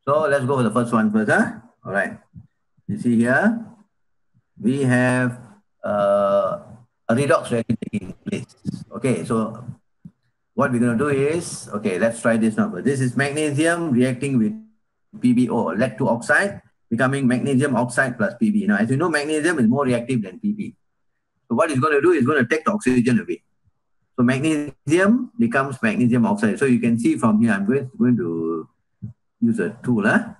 So let's go for the first one first. Huh? All right. You see here, we have a redox reaction taking place. Okay, so what we're going to do is, okay, let's try this number. This is magnesium reacting with PbO, lead to oxide, becoming magnesium oxide plus Pb. Now, as you know, magnesium is more reactive than Pb. So what it's going to do is going to take the oxygen away. So magnesium becomes magnesium oxide. So you can see from here, I'm going to use a tool. Huh?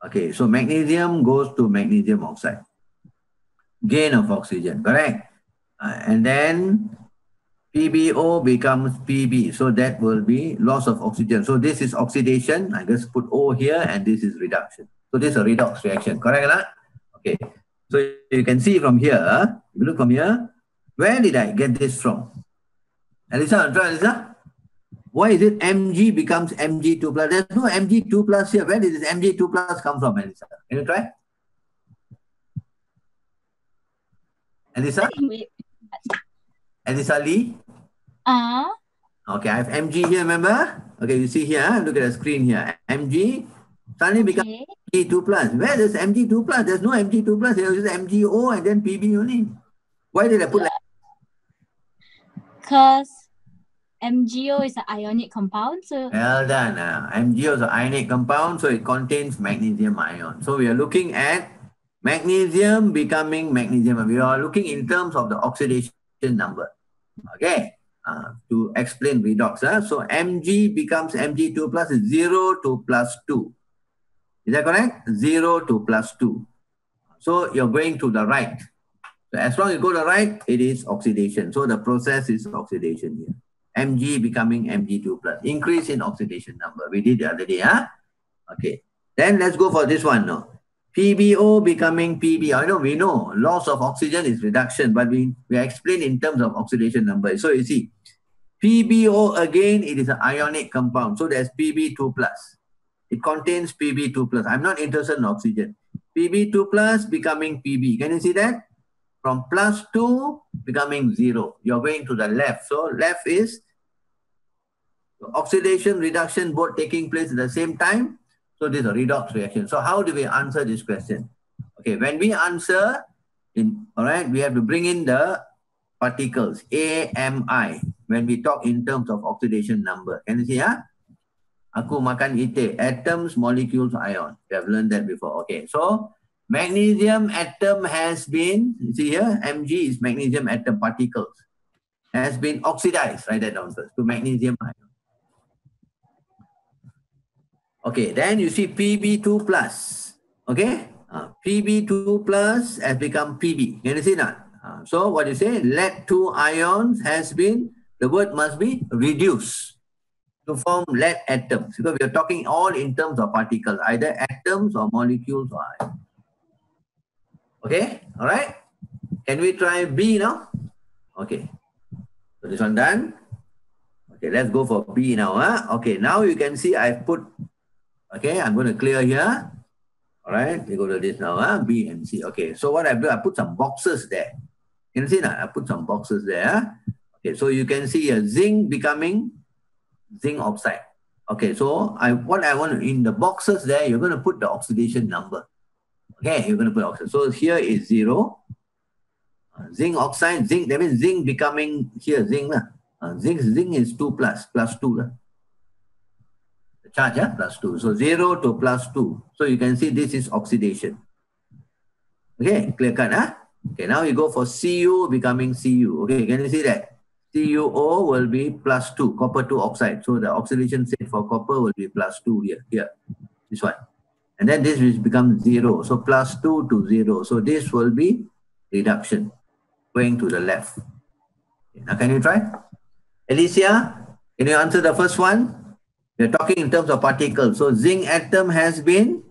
Okay, so magnesium goes to magnesium oxide. Gain of oxygen, correct? And then PbO becomes Pb. So that will be loss of oxygen. So this is oxidation. I just put O here and this is reduction. So this is a redox reaction, correct? Okay. So you can see from here, if you look from here, where did I get this from? Elisa, try Elisa. Why is it Mg becomes Mg2 plus? There's no Mg2 plus here. Where did this Mg2 plus come from, Elisa? Can you try? Elisa? Elisa Lee? Okay, I have Mg here, remember? Okay, you see here, look at the screen here. Mg suddenly becomes Mg2 plus. Where is Mg2 plus? There's no Mg2 plus. There's just MgO and then Pb only. Why did I put like? Because MgO is an ionic compound. So well done. MgO is an ionic compound, so it contains magnesium ion. So we are looking at magnesium becoming magnesium. We are looking in terms of the oxidation number. Okay, to explain redox. So Mg becomes Mg2 plus is 0 to plus 2. Is that correct? 0 to plus 2. So you're going to the right. So as long as you go to the right, it is oxidation. So the process is oxidation here. Mg becoming Mg2 plus. Increase in oxidation number. We did the other day. Okay. Then let's go for this one now. PbO becoming Pb. I know we know loss of oxygen is reduction, but we explain in terms of oxidation number. So you see, PbO again, it is an ionic compound. So there's Pb2 plus. It contains Pb2 plus. I'm not interested in oxygen. Pb2 plus becoming Pb. Can you see that? From plus 2 becoming 0. You're going to the left. So left is oxidation, reduction, both taking place at the same time. So this is a redox reaction. So how do we answer this question? Okay, when we answer, all right, we have to bring in the particles, AMI, when we talk in terms of oxidation number. Can you see, Aku makan ite, atoms, molecules, ion. We have learned that before. Okay, so magnesium atom has been, you see here, Mg is magnesium atom particles, has been oxidized, write that down first, to magnesium ion. Okay, then you see Pb2 plus. Okay, Pb2 plus has become Pb. Can you see that? So what you say? Lead 2 ions has been, the word must be reduced to form lead atoms. Because we are talking all in terms of particles, either atoms or molecules or ions. Okay, all right. Can we try B now? Okay, so this one done. Okay, let's go for B now. Okay, now you can see I've put, okay, I'm going to clear here. All right, we go to this now, B and C. Okay, so what I've done, I put some boxes there. Can you see that? I put some boxes there. Okay, so you can see a zinc becoming zinc oxide. Okay, so what I want to, in the boxes there, you're going to put the oxidation number. Okay, you're going to put oxide. So here is 0. Zinc oxide, zinc, that means zinc becoming here, zinc. Zinc is 2 plus 2. The charge, plus 2. So 0 to plus 2. So you can see this is oxidation. Okay, clear cut, Okay, now you go for Cu becoming Cu. Okay, can you see that? CuO will be plus 2, copper 2 oxide. So the oxidation state for copper will be plus 2 here, this one. And then this will become 0. So plus 2 to 0. So this will be reduction going to the left. Okay, now can you try? Alicia, can you answer the first one? We're talking in terms of particles. So zinc atom has been?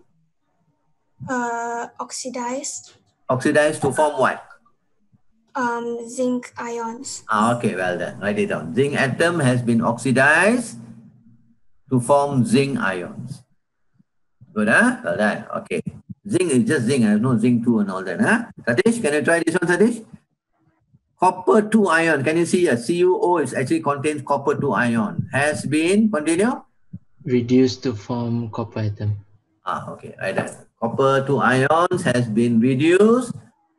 Oxidized. Oxidized to form what? Zinc ions. Okay, well done. Write it down. Zinc atom has been oxidized to form zinc ions. Good, Well done. Okay. Zinc is just zinc. I have no zinc 2 and all that, Satish, can you try this one, Satish? Copper 2 ion. Can you see here? CuO is actually contains copper 2 ion. Has been, continue? Reduced to form copper atom. Okay, right there. Copper 2 ions has been reduced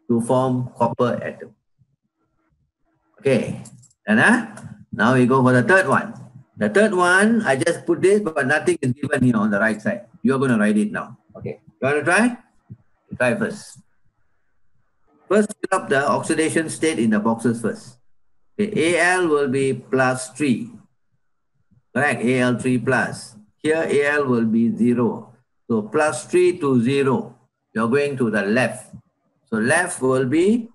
to form copper atom. Okay, and now we go for the third one. The third one, I just put this, but nothing is given here on the right side. You're going to write it now. Okay, you want to try? Try first. First, fill up the oxidation state in the boxes first. Okay, Al will be plus 3. Correct, Al3 plus. Here, Al will be 0. So, plus 3 to 0. You're going to the left. So, left will be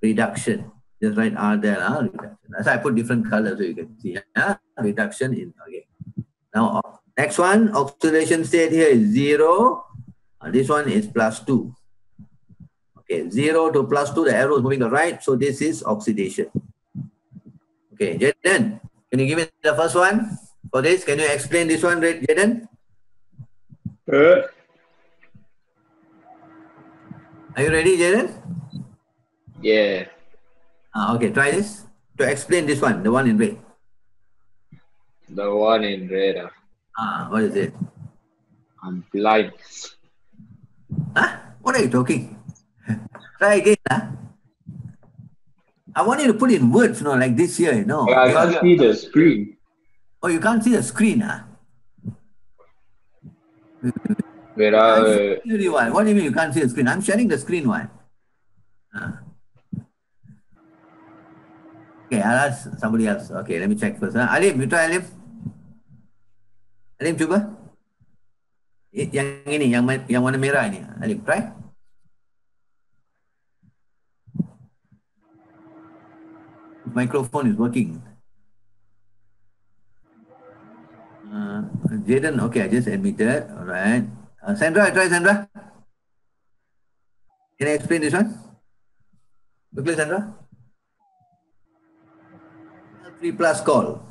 reduction. Just write R there, reduction. That's why I put different colors so you can see. Reduction in, okay. Now, next one, oxidation state here is 0. This one is plus 2. Okay, 0 to plus 2, the arrow is moving to the right. So, this is oxidation. Okay, Jaden, can you give me the first one for this? Can you explain this one, Jaden? Are you ready, Jaden? Yeah. Okay, try this. To explain this one, the one in red. The one in red. What is it? I'm blind. What are you talking? Try again. I want you to put in words, like this here, I can't see the screen. Oh, you can't see the screen, Wait, What do you mean you can't see the screen? I'm sharing the screen one. Okay, I'll ask somebody else. Okay, let me check first. Alim, you try Alim. Alim, cuba. Yang ini, yang warna merah ini. Alim, try. Microphone is working. Jaden, okay, I just admitted. All right. Sandra, try Sandra. Can I explain this one? Quickly, Sandra. Al3 plus call.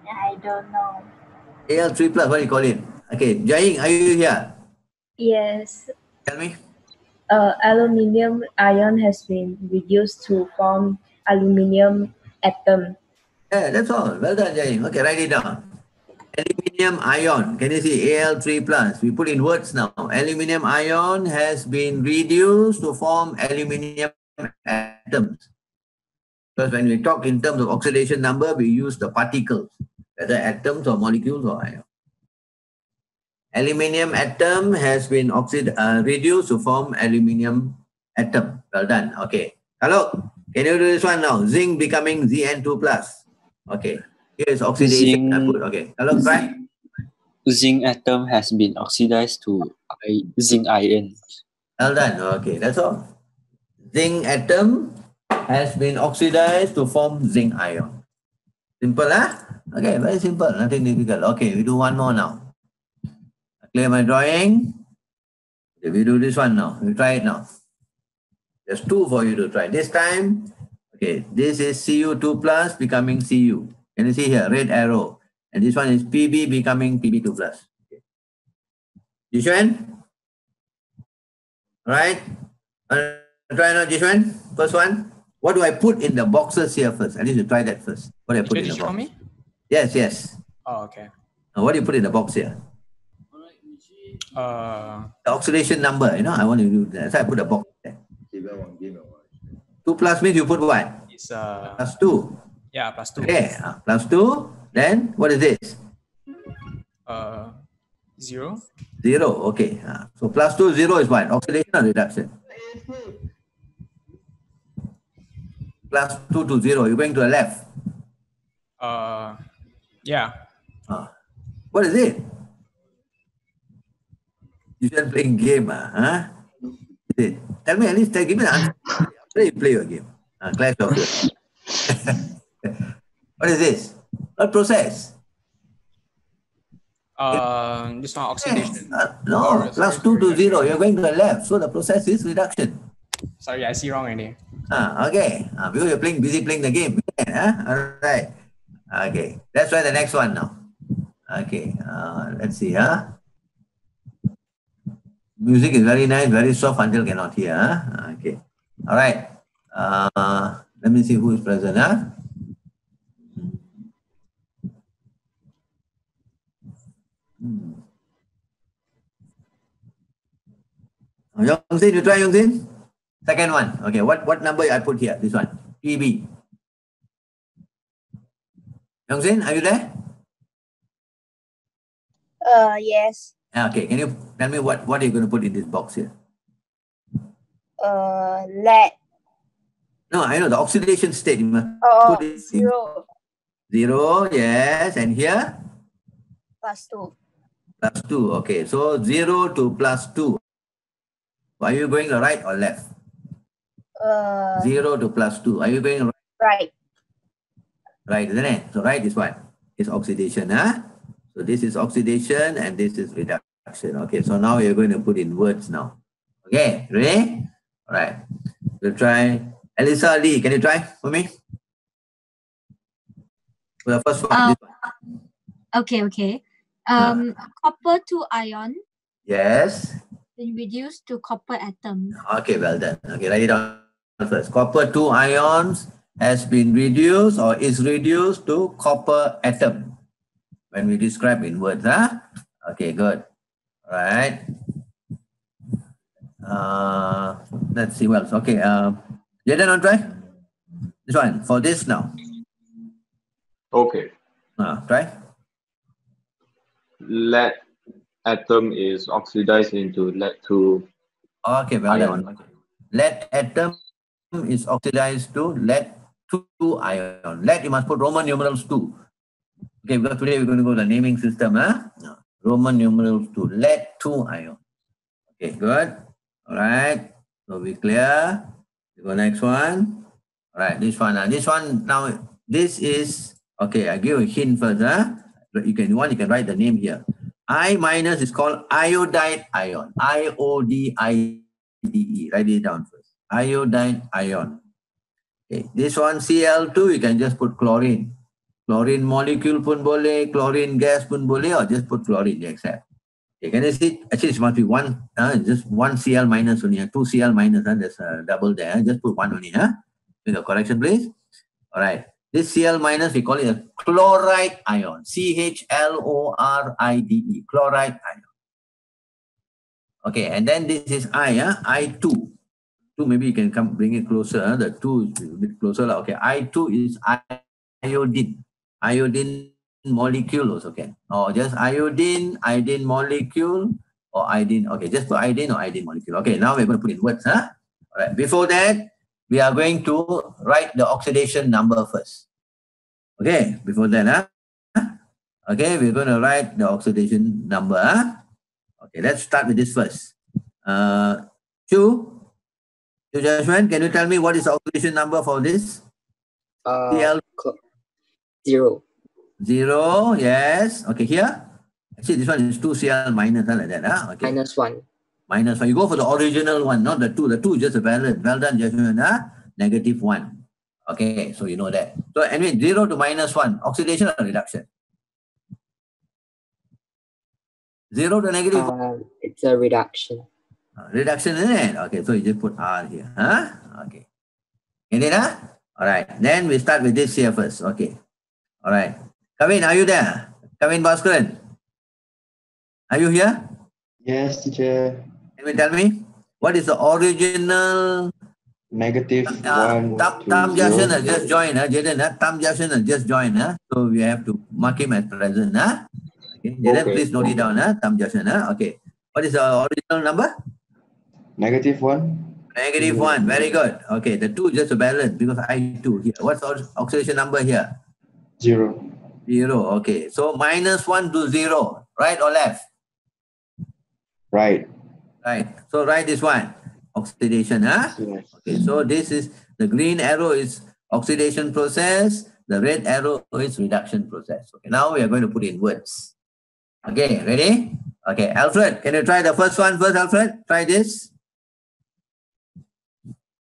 I don't know. Al3 plus, what do you call it? Okay, Jaing, are you here? Yes. Tell me. Aluminium ion has been reduced to form aluminium atom. Yeah, that's all. Well done, Jaing. Okay, write it down. Aluminium ion. Can you see Al3 plus? We put in words now. Aluminium ion has been reduced to form aluminium atoms. Because when we talk in terms of oxidation number, we use the particles, whether atoms or molecules or ions. Aluminium atom has been reduced to form aluminium atom. Well done. Okay. Hello. Can you do this one now? Zinc becoming Zn2 plus. Okay. Here is oxidation. Okay. Hello, try. Zinc atom has been oxidized to zinc ion. Well done. Okay, that's all. Zinc atom has been oxidized to form zinc ion. Simple, Okay, very simple. Nothing difficult. Okay, we do one more now. Clear my drawing. Okay, we do this one now. We try it now. There's two for you to try. This time, okay, this is Cu2 plus becoming Cu. Can you see here? Red arrow. And this one is Pb becoming Pb2 plus. Okay. Jishwan? Alright. Try now, Jishwan. First one. What do I put in the boxes here first? I need to try that first. What do I put in the box? Me? Yes, yes. Oh, okay. What do you put in the box here? The oxidation number, I want to do that. So I put a box there. 2 plus means you put what? It's plus 2. Yeah, plus 2. Okay, plus 2. Then what is this? 0. 0. Okay. So plus 2, 0 is what? Oxidation or reduction? Plus 2 to 0. You're going to the left. Yeah. What is it? You should playing game, huh? Tell me at least, give me the answer. After you play your game. Clash of Clans. What is this? What process? This one oxidation. No, plus 2 to 0. You're going to the left. So the process is reduction. Sorry, I see wrong already. Okay. Because you're busy playing the game. All right. Okay. Let's try the next one now. Okay. Let's see. Music is very nice, very soft until cannot hear. Okay. All right. Let me see who is present. Yongsin, you try Yongsin? Second one. Okay, what number I put here? This one. PB. Yongsin, are you there? Yes. Okay, can you tell me what are you going to put in this box here? Lead. No, I know the oxidation state. You must Oh, put it in 0 0, yes, and here plus 2. plus 2. Okay, so 0 to plus 2. Are you going right or left? 0 to plus 2. Are you going right? Right. Right, isn't it? So right is what? Is oxidation, huh? So this is oxidation and this is reduction. Okay, so now you're going to put in words now. Okay, ready? All right. We'll try. Elisa Lee, can you try for me? For the first one. This one. Okay. Copper 2 ion Yes. been reduced to copper atom. Okay, well done. Okay, write it down first. Copper 2 ions has been reduced or is reduced to copper atom. When we describe in words, huh? Okay, good. All right. Let's see what else. Okay. Jaden, on try? This one, for this now. Okay. Try. Lead atom is oxidized into lead 2 Okay, well ion. done. Okay. Lead atom is oxidized to lead 2 ion. Lead, you must put Roman numerals 2. Okay, because today we're going to go to the naming system, huh? Roman numerals 2, lead 2 ion. Okay, good. All right. So we clear. We go next one. All right, this one. This one now. This is okay. I give a hint first, huh? You can write the name here. I minus is called iodide ion. I-O-D-I-D-E. Write it down first. Iodide ion. Okay, this one Cl2. You can just put chlorine. Chlorine molecule pun boleh, chlorine gas pun boleh, or just put chlorine, you accept. Okay, can you see? Actually, it must be one, just one Cl minus only, 2 Cl minus, there's a double there, just put one only, With a correction, please. All right. This Cl minus, we call it a chloride ion, C-H-L-O-R-I-D-E, chloride ion. Okay, and then this is I2. 2, maybe you can bring it closer, the 2 is a bit closer. Okay, I2 is iodine. Iodine molecule also can. Or just iodine molecule, or iodine. Okay, just put iodine or iodine molecule. Okay, now we're going to put in words. All right. Before that, we are going to write the oxidation number first. Okay, before that, okay, we're going to write the oxidation number. Okay, let's start with this first. Chu Jashwan, can you tell me what is the oxidation number for this? Cl 0. 0, yes. Okay, here. Actually, this one is 2 Cl minus, like that. Okay. -1. -1. You go for the original one, not the 2. The 2 is just a valid. Well done, Jasmine. -1. Okay, so you know that. So anyway, 0 to -1, oxidation or reduction? 0 to -1. It's a reduction. Reduction, isn't it? Okay, so you just put R here. Okay. Get it, All right. Then we start with this here first. Okay. All right. Kavin, are you there? Kavin Bhaskaran. Are you here? Yes, teacher. Can you tell me what is the original? -1. Tam Jason has just joined, Jaden. Tam Jason has just joined, so we have to mark him as present, Okay, Jaden, Okay. please note it down, Tam Jason, Okay. What is the original number? -1. -1. Very good. Okay, the 2 is just a balance because I2 here. What's the oxidation number here? 0. 0. Okay, so -1 to 0, right or left? Right. Right. So right is one. Oxidation, Yes. Okay, so this is the green arrow is oxidation process. The red arrow is reduction process. Okay, now we are going to put in words. Okay, ready? Okay, Alfred, can you try the first one first, Alfred? Try this.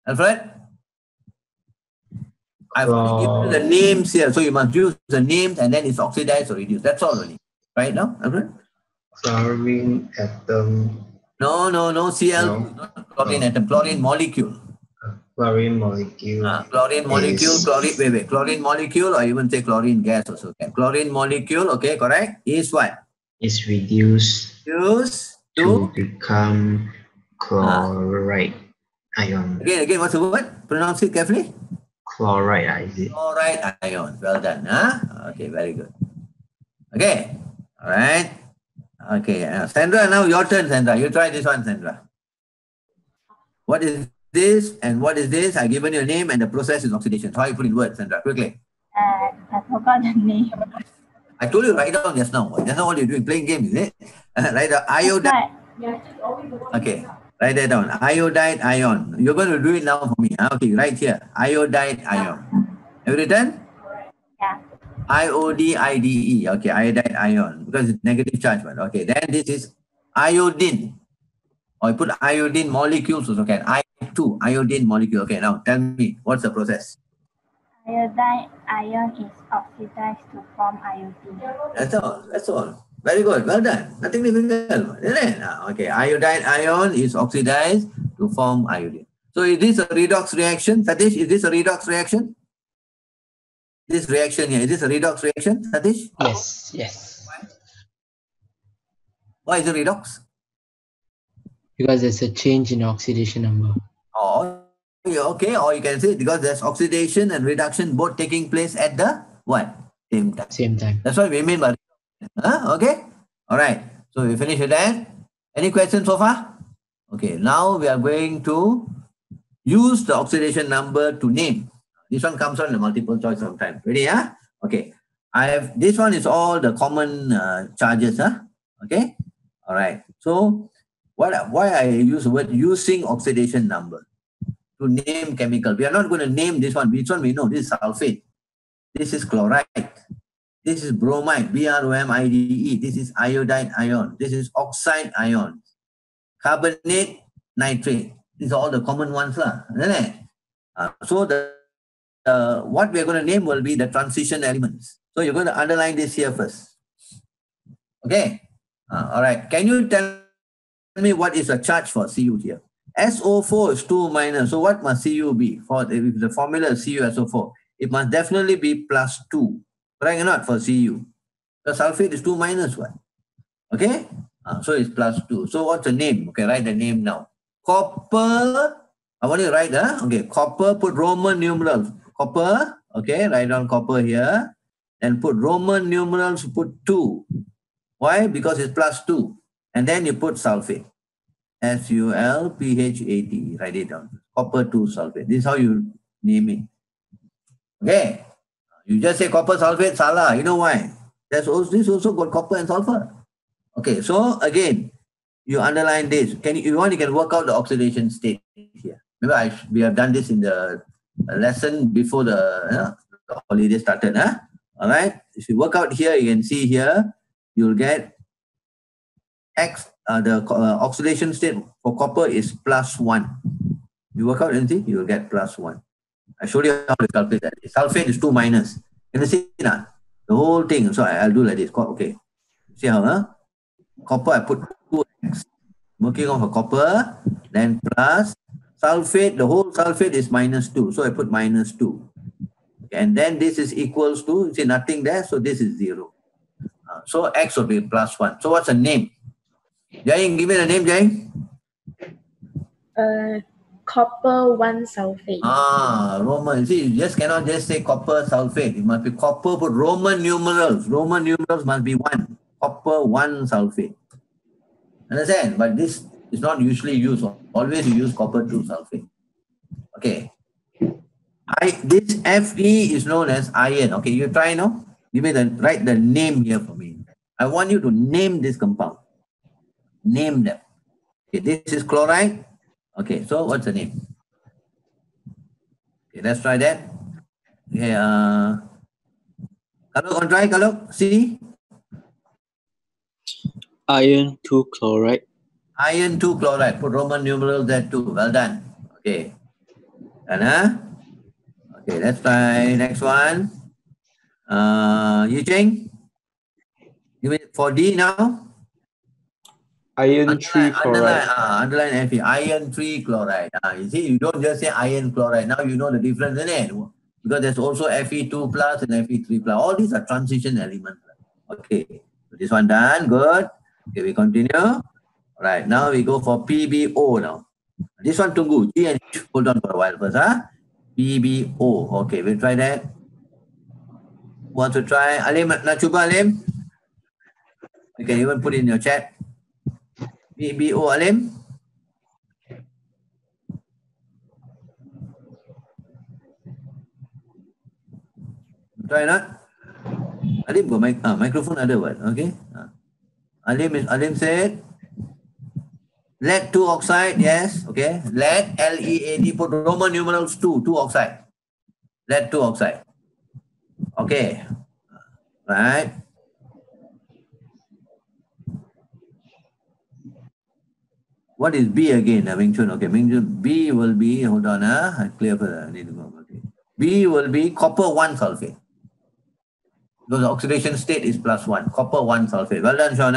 Alfred? I've given you the names here, so you must use the names and then it's oxidized or reduced. That's all only. Right now, Alfred? Chlorine atom. No, Cl, No. not chlorine atom, chlorine molecule. Chlorine molecule. Chlorine molecule, is- chlorine molecule, or even say chlorine gas also can. Chlorine molecule, okay, correct, is what? is reduced Used to to become Chloride ion. Again, what's the word? Pronounce it carefully. Chloride, is it? Chloride ion. Well done. Okay, very good. Okay. All right. Okay. Sandra, now your turn, Sandra. You try this one, Sandra. What is this and what is this? I've given you a name and the process is oxidation. How you put in words, Sandra? Quickly. I forgot the name. I told you write down just now. Just now what you're doing? Playing games, is it? Write the iodide. Okay. Write that down. Iodide ion. You're going to do it now for me. Okay, right here. Iodide ion. Have you written? Yeah. IODIDE. Okay, iodide ion. Because it's negative charge. But okay, then this is iodine. Or you put iodine molecules also can. I2, iodine molecule. Okay, now tell me, what's the process? Iodide ion is oxidized to form iodine. That's all. That's all. Very good. Well done. Nothing difficult, isn't it? Okay, iodide ion is oxidized to form iodine. So is this a redox reaction? Satish, is this a redox reaction? This reaction here, is this a redox reaction, Satish? Yes, yes. Why is it redox? Because there's a change in oxidation number. Oh, okay. Or you can say because there's oxidation and reduction both taking place at the what? Same time. Same time. That's what we mean by okay. All right. So we finish with that. Any questions so far? Okay. Now we are going to use the oxidation number to name. This one comes on the multiple choice sometimes. Ready? Huh? Okay. This one is all the common charges. Okay. All right. So why I use the word using oxidation number to name chemical. We are not going to name this one. Which one we know? This is sulfate. This is chloride. This is bromide, BROMIDE. This is iodide ion. This is oxide ion. Carbonate, nitrate. These are all the common ones, isn't it? So what we are going to name will be the transition elements. So you're going to underline this here first. Okay. All right. Can you tell me what is the charge for Cu here? SO4 is 2 minus. So what must Cu be? If the formula is CuSO4, it must definitely be plus 2. Correct or not for Cu? The sulfate is 2 minus 1. Okay? So it's plus 2. So what's the name? Okay, write the name now. Copper. I want you to write, okay, copper, put Roman numerals. Copper, okay, write down copper here. And put Roman numerals, put 2. Why? Because it's plus 2. And then you put sulfate. SULPHATE. Write it down. Copper 2 sulfate. This is how you name it. Okay. You just say copper sulfate, salah. You know why? This also got copper and sulfur. Okay. So again, you underline this. You can work out the oxidation state here. Maybe we have done this in the lesson before the holiday started. All right. If you work out here, you can see here, you'll get X. The oxidation state for copper is plus 1. You work out and see, you will get plus 1. I showed you how to calculate that. Sulfate is 2 minus. Can you see that? The whole thing. So I'll do like this. Okay. See how? Copper, I put 2x. Working off a copper, then plus sulfate. The whole sulfate is minus 2. So I put minus 2. And then this is equals to, see nothing there. So this is 0. So X will be plus 1. So what's the name? Jai, give me the name, Jai. Copper 1 sulfate. Roman. See, you just cannot just say copper sulfate. It must be copper, put Roman numerals. Roman numerals must be 1. Copper 1 sulfate. Understand? But this is not usually used. Always you use copper 2 sulfate. Okay. This Fe is known as iron. Okay, you try now. Write the name here for me. I want you to name this compound. Name them. Okay, this is chloride. Okay, so what's the name? Okay, let's try that. Okay, Kalok, try, Kalok. See? Iron 2 chloride. Iron 2 chloride. Put Roman numerals there too. Well done. Okay. And okay, let's try next one. Yu Cheng? Give me for D now. Iron 3 chloride. Underline Fe. Iron 3 chloride. You see, you don't just say iron chloride. Now you know the difference in it. Because there's also Fe2 plus and Fe3 plus. All these are transition elements. Okay. So this one done. Good. Okay, we continue. Right, now we go for PBO now. This one tunggu. G and H, hold on for a while first. PBO. Okay, we'll try that. Want to try? Alim, nak cuba Alim? You can even put it in your chat. PBO Alim. Try not? Alim got microphone ada what? Okay. Alim said lead 2 oxide, yes, okay. Lead, L-E-A-D, put Roman numerals 2 oxide. Lead 2 oxide. Okay. Right. What is B again, Ming Chun? Okay, Ming Chun, B will be, hold on, I clear for that. I need to go. Okay. B will be copper 1 sulfate. Because the oxidation state is +1, copper 1 sulfate. Well done, Sean.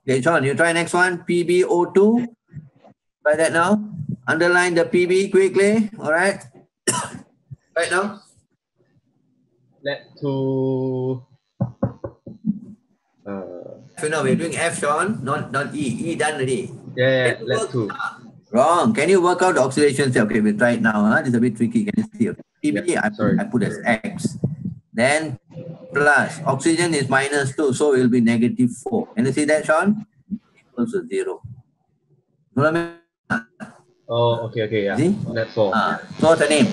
Okay, Sean, you try next one, PbO2. Try that now. Underline the PB quickly. All right. Right now. Lead to So now we're doing F, Sean, not E. E done already. yeah, lead to. Wrong. Can you work out the oxidation state? Okay, we'll try it now. This is a bit tricky. Can you see? Okay. PB, Yeah, I put as X. Then plus oxygen is -2, so it will be -4. Can you see that, Sean? Equals to 0. You know what I mean? Oh, okay, yeah. See? Lead 4. So what's the name?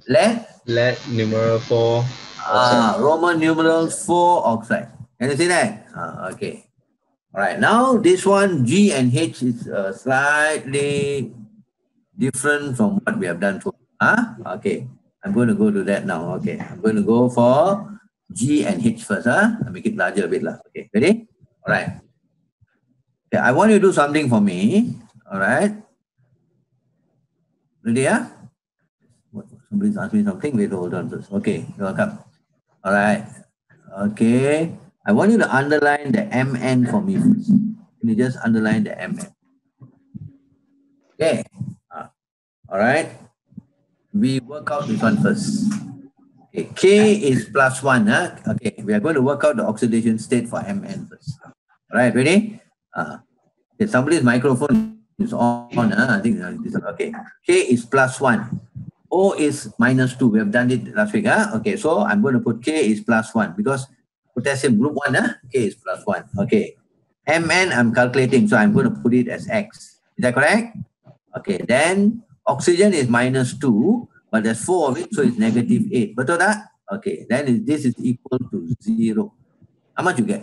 Lead? Lead numeral 4. Roman numerals 4 oxide. Can you see that? Okay. All right. Now this one, G and H is slightly different from what we have done so far. Okay. I'm going to go to that now. Okay. I'm going to go for G and H first. I'll make it larger a bit. Okay. Ready? All right. Okay. I want you to do something for me. All right. Ready? Somebody's asked me something. Wait, hold on first. Okay. You're welcome. All right. Okay. I want you to underline the MN for me first. Can you just underline the MN? Okay. All right. We work out this one first. Okay. K is +1. Okay. We are going to work out the oxidation state for MN first. All right. Ready? Okay. Somebody's microphone is on. I think this one. Okay. K is +1. O is -2. We have done it last week. Okay. So I'm going to put K is +1 because potassium group 1. K is +1. Okay. Mn I'm calculating. So I'm going to put it as X. Is that correct? Okay. Then oxygen is -2. But there's 4 of it. So it's -8. Betul tak? Okay. Then this is equal to 0. How much you get?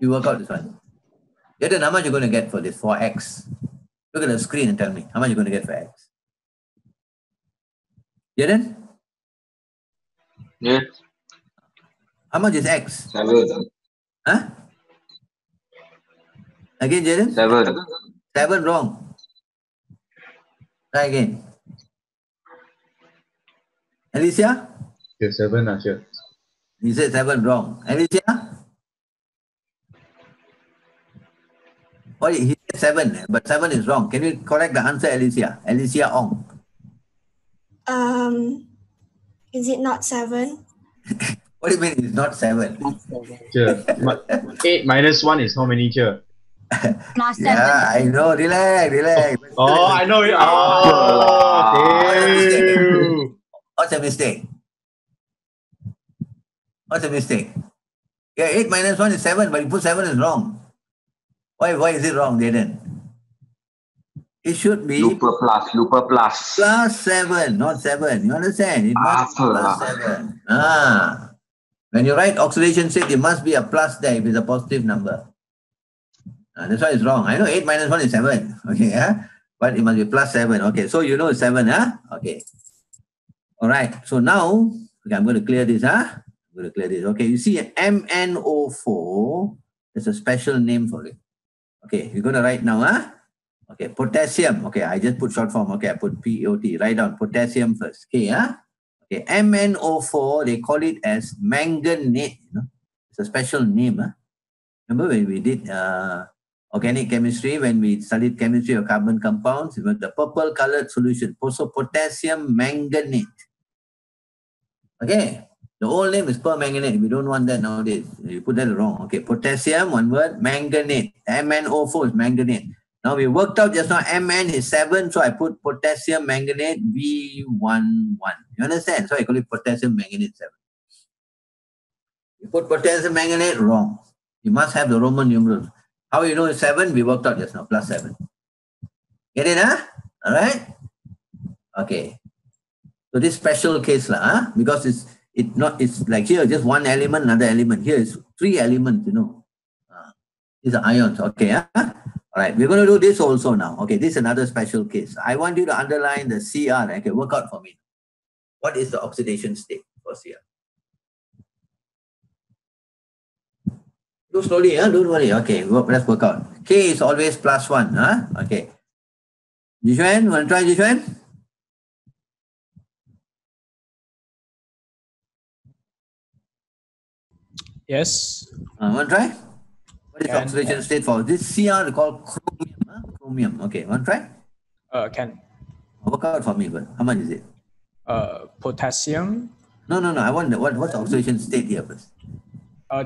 You work out this one. Then how much you're going to get for this, for X? Look at the screen and tell me how much you're going to get for X. Jaden? Yeah. How much is X? 7. Again, Jaden? 7. 7 wrong. Try again. Alicia? Okay, 7, sure. You said 7 wrong. Alicia? Oh, he said 7, but 7 is wrong. Can you correct the answer, Alicia? Alicia Ong. Is it not 7? What do you mean it's not 7? Sure. 8 minus 1 is how many, sure? Yeah, I know. Relax. Oh, I know it. What's the mistake? What's the mistake? Yeah, 8 minus 1 is 7, but you put 7 is wrong. Why is it wrong, Jaden? It should be Lupa plus. +7, not 7. You understand? It must be +7. When you write oxidation state, it must be a plus there if it's a positive number. That's why it's wrong. I know 8 minus 1 is 7. Okay, but it must be +7. Okay, so you know it's 7, Okay. All right. So now, okay, I'm going to clear this, I'm going to clear this. Okay, you see MnO4, there's a special name for it. Okay, you're going to write now, Okay, potassium. Okay, I just put short form. Okay, I put POT. Write down potassium first. Okay, Okay, MnO4, they call it as manganate. It's a special name. Remember when we did organic chemistry, when we studied chemistry of carbon compounds, it was the purple colored solution, also potassium manganate. Okay, The old name is permanganate. We don't want that nowadays. You put that wrong. Okay, potassium, one word, manganate. MnO4 is manganate. Now we worked out just now Mn is 7, so I put potassium manganate B11. You understand? So I call it potassium manganate 7. You put potassium manganate, wrong. You must have the Roman numerals. How you know it's 7? We worked out just now, plus 7. Get it, huh? All right? Okay. So this special case, because it's like here, just one element, another element. Here is 3 elements, you know. These are ions, okay? Huh? All right, we're going to do this also now. Okay, this is another special case. I want you to underline the Cr. Okay, work out for me. What is the oxidation state for Cr? Go slowly, don't worry. Okay, let's work out. K is always +1. Okay. Jishuan, want to try Jishuan? Yes. Want to try? What is the oxidation state for this Cr called chromium? Chromium. Okay, want to try? Can. Work out for me, but how much is it? Potassium. No. I want what's the oxidation state here first?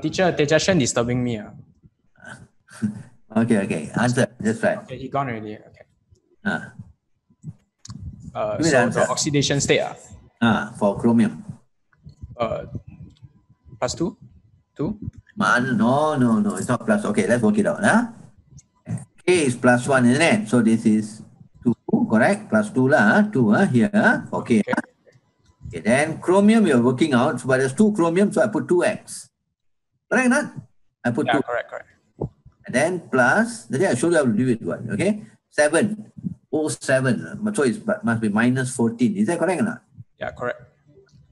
Teacher, Tejakshan disturbing me. Okay. Answer. That's right. Okay, he gone already. Okay. Give me the answer. The oxidation state. For chromium. +2? 2? No. It's not plus. Okay, let's work it out. K is +1, isn't it? So this is 2, correct? +2 lah. 2 here. Okay. Okay. Then chromium we are working out, but there's 2 chromium, so I put 2x. Correct, not? I put 2. Correct. And then plus, then I showed you how to do it. One, okay? 7. So it must be -14. Is that correct or not? Yeah, correct.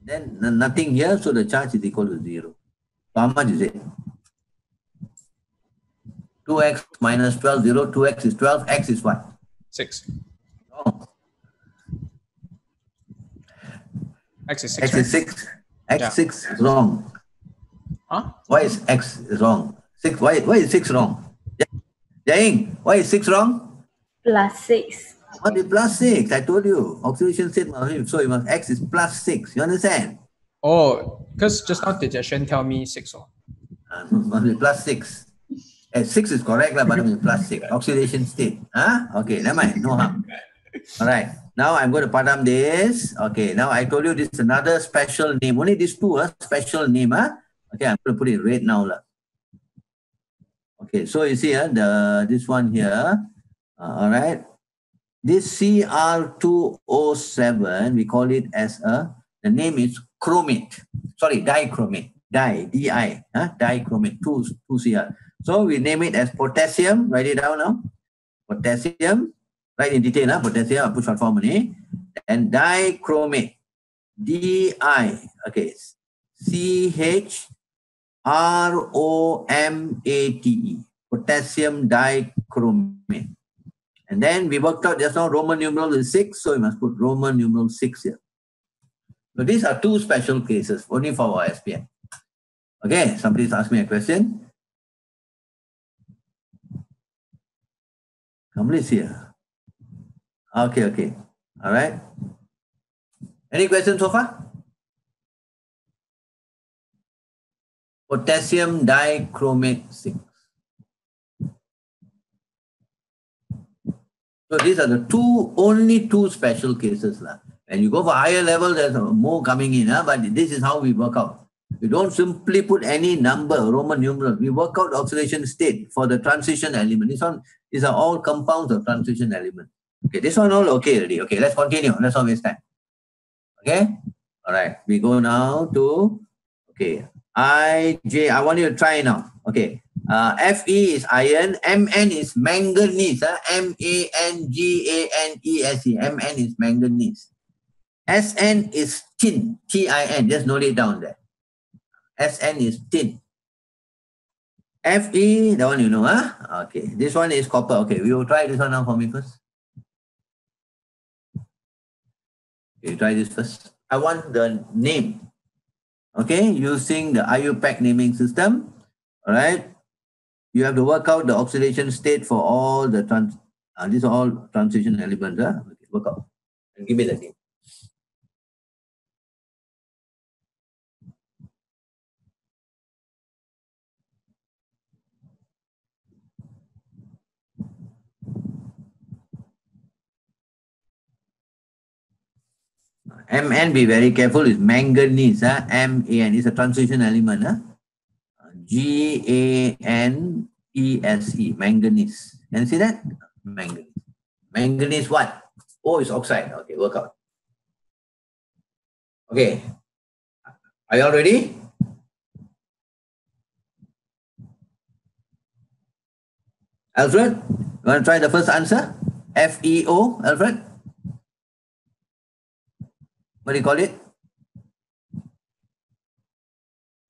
Then nothing here, so the charge is equal to 0. So how much is it? 2x minus 12, 0. 2x is 12. X is what? 6. Wrong. X is 6. X is 6. X6 is wrong. Why is X is wrong? 6. Why is 6 wrong? Jaing, why is 6 wrong? +6. What is +6? I told you. Oxidation state so you must X is +6. You understand? Oh, because just now Tejakshan tell me 6. Must be +6. 6 is correct, but it means +6. Oxidation state. Okay, never mind. No harm. All right. Now I'm going to padam this. Okay, now I told you this is another special name. Only these 2 special name. Okay, I'm going to put it red now. Okay, so you see this one here. All right. This Cr2O7, we call it as the name is chromate. Sorry, dichromate. Di, dichromate, 2 Cr. So we name it as potassium. Write it down now. Potassium. Write in detail, potassium. I put short form only. And dichromate. Di. Okay. CHROMATE. Potassium dichromate. And then we worked out just now Roman numeral is 6, so we must put Roman numeral 6 here. So these are 2 special cases only for our SPM. Okay, somebody's asked me a question. Somebody's here. Okay. All right. Any questions so far? Potassium dichromate 6. So these are the only two special cases. When you go for higher level, there's more coming in, but this is how we work out. We don't simply put any number, Roman numeral. We work out oxidation state for the transition element. These are all compounds of transition element. Okay, this one all okay already. Okay, let's continue. Let's not waste time. Okay? All right. We go now to, okay, J. I want you to try now. Okay. Fe is iron. Mn is manganese. MANGANESE. Mn is manganese. Sn is tin. TIN. Just note it down there. Sn is tin. Fe, that one you know, Okay. This one is copper. Okay. We will try this one now for me first. Okay, try this first. I want the name. Okay. Using the IUPAC naming system. All right. You have to work out the oxidation state for all the these are all transition elements. Okay, work out. And give me the name. Mn, be very careful, is manganese. Man is a transition element. Ganese, manganese. Can you see that? Manganese. Manganese what? O is oxide. Okay, work out. Okay. Are you all ready? Alfred, you want to try the first answer? FeO, Alfred? What do you call it?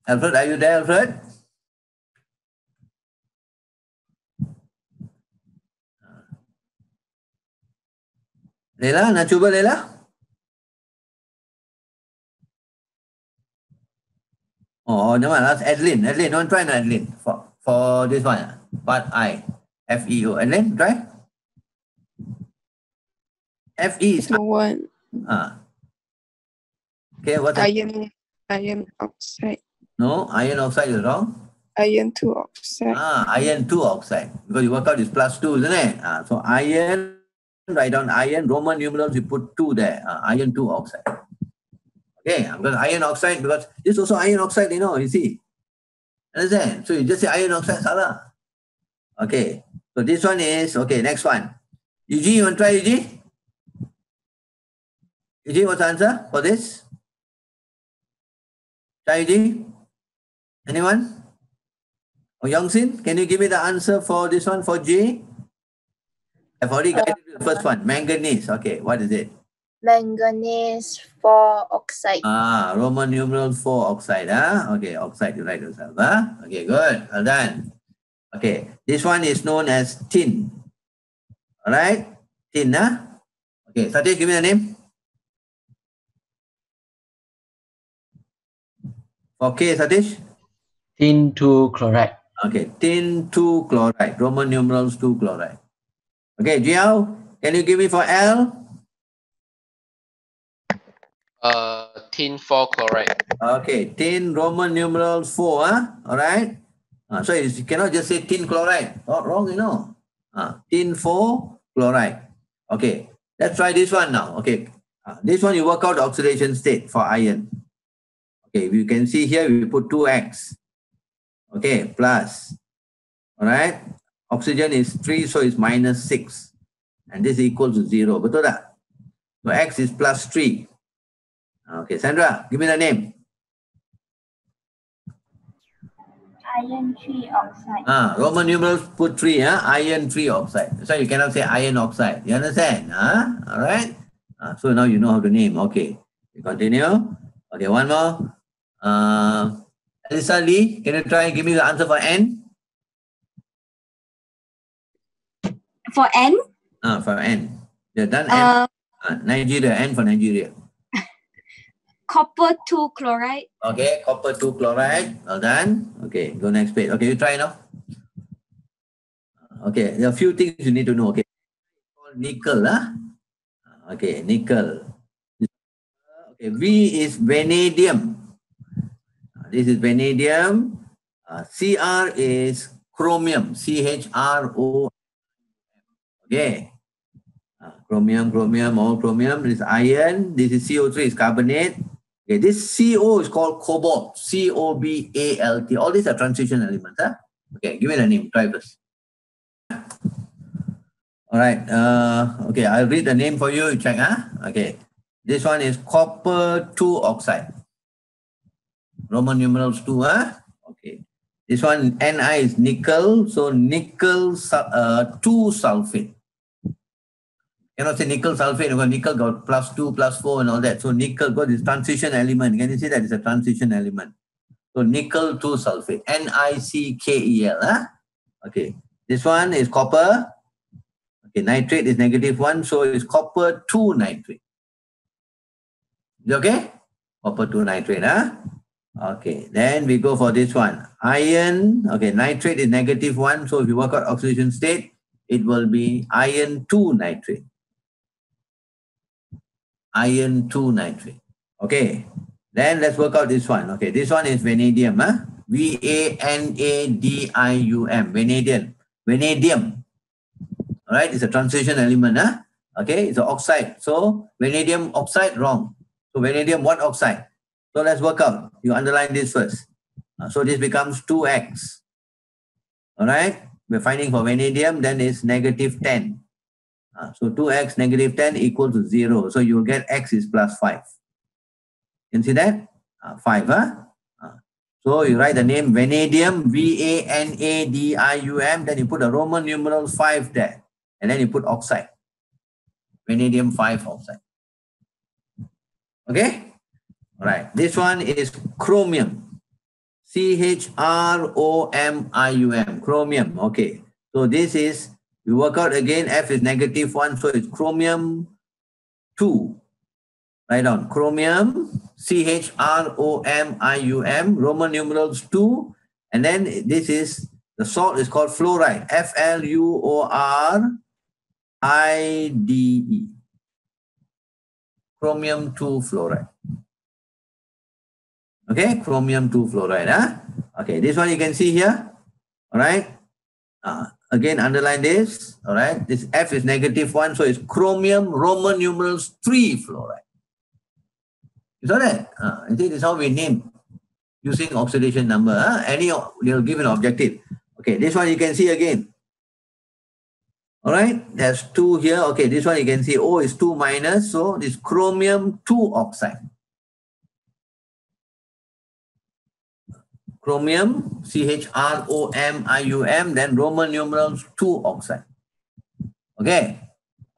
Alfred, are you there, Alfred? Leila, nak cuba Leila? Oh, no, that's Adeline. Adeline, don't try now, Adeline. For this one, part I, FeO. Adeline, try. Fe is one. Okay, what's Iron oxide. No, iron oxide is wrong. Iron 2 oxide. Iron 2 oxide. Because you work out is +2, isn't it? So iron, write down iron, Roman numerals, you put 2 there. Iron 2 oxide. Okay, because iron oxide, because this is also iron oxide, you see. Understand? So you just say iron oxide, salah. Okay, so this one is, okay, next one. Eugene, you want to try, Eugene? Eugene, what's the answer for this? Try, Eugene? Anyone? Oh, Yongsin, can you give me the answer for this one, for J? I've already guided you the first one, manganese. Okay, what is it? Manganese 4 oxide. Roman numeral 4 oxide. Okay, oxide, you write yourself. Okay, good. Well done. Okay, this one is known as tin. All right? Tin, Okay, Satish, give me the name. Okay, Satish? Tin 2 chloride. Okay, tin 2 chloride. Roman numerals 2 chloride. Okay, Jiao, can you give me for L? Tin 4 chloride. Okay, tin Roman numerals 4, all right? So you cannot just say tin chloride. Not wrong, tin 4 chloride. Okay, let's try this one now. Okay, this one you work out the oxidation state for iron. Okay, you can see here we put 2x. Okay, plus. All right, oxygen is 3, so it's -6. And this equals to 0. Betul tak? So x is +3. Okay, Sandra, give me the name. Iron 3 oxide. Roman numerals put 3, iron 3 oxide. So you cannot say iron oxide. You understand? All right. So now you know how to name. Okay, we continue. Okay, one more. Elisa Lee, can you try and give me the answer for N? For N? For N. You're done. N. Nigeria, N for Nigeria. Copper 2 chloride. Okay, copper 2 chloride. Well done. Okay, go next page. Okay, you try now. Okay, there are a few things you need to know. Okay, nickel. Okay, nickel. Okay, V is vanadium. This is vanadium. Cr is chromium. CHRO. Okay. Chromium, all chromium. This is iron. This is CO3, is carbonate. Okay, this CO is called cobalt. COBALT. All these are transition elements. Okay, give me the name. Try first. All right. Okay, I'll read the name for you. Check. Okay. This one is copper 2 oxide. Roman numerals 2. Okay. This one, Ni is nickel. So nickel 2 sulfate. Cannot say nickel sulfate because nickel got +2, +4 and all that. So nickel got this transition element. Can you see that it's a transition element? So nickel 2 sulfate. NiCkel. Okay. This one is copper. Okay. Nitrate is -1. So it's copper 2 nitrate. Is it okay? Copper 2 nitrate. Okay. Then we go for this one. Iron. Okay. Nitrate is -1. So if you work out oxidation state, it will be iron 2 nitrate. Iron 2 nitrate. Okay. Then let's work out this one. Okay. This one is vanadium. Vanadium. Vanadium. All right. It's a transition element. Okay. It's an oxide. So vanadium oxide, wrong. So vanadium, what oxide? So let's work out. You underline this first. So this becomes 2x. All right. We're finding for vanadium, then it's negative 10. So 2x negative 10 equal to 0. So you will get x is plus 5. Can you see that? 5, huh? So you write the name vanadium, V-A-N-A-D-I-U-M, then you put the Roman numeral 5 there. And then you put oxide. Vanadium 5 oxide. Okay? All right. This one is chromium. C-H-R-O-M-I-U-M. Chromium. Okay. So this is, we work out again, F is negative 1. So it's chromium 2. Write down. Chromium, C-H-R-O-M-I-U-M, Roman numerals 2. And then this is, the salt is called fluoride. F-L-U-O-R-I-D-E. Chromium 2 fluoride. Okay, chromium 2 fluoride. Huh? Okay, this one you can see here. All right. Again, underline this. All right. This F is negative 1. So it's chromium Roman numerals 3 fluoride. You saw that? And this is how we name using oxidation number. They'll give an objective. Okay, this one you can see again. All right, there's 2 here. Okay, this one you can see O is 2 minus. So this chromium 2 oxide. Chromium, C-H-R-O-M-I-U-M, then Roman numerals 2 oxide. Okay,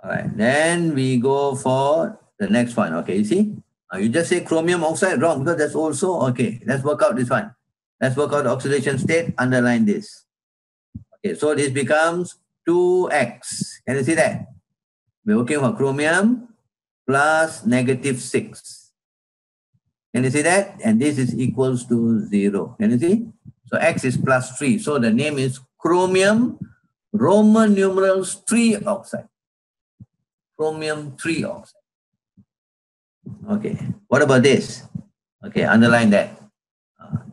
all right. Then we go for the next one. Okay, you see? You just say chromium oxide, wrong, because that's also, okay, let's work out this one. Let's work out the oxidation state, underline this. Okay, so this becomes 2x. Can you see that? We're working for chromium plus negative 6. Can you see that? And this is equals to 0. Can you see? So x is plus 3. So the name is chromium Roman numerals 3 oxide. Chromium 3 oxide. Okay, what about this? Okay, underline that.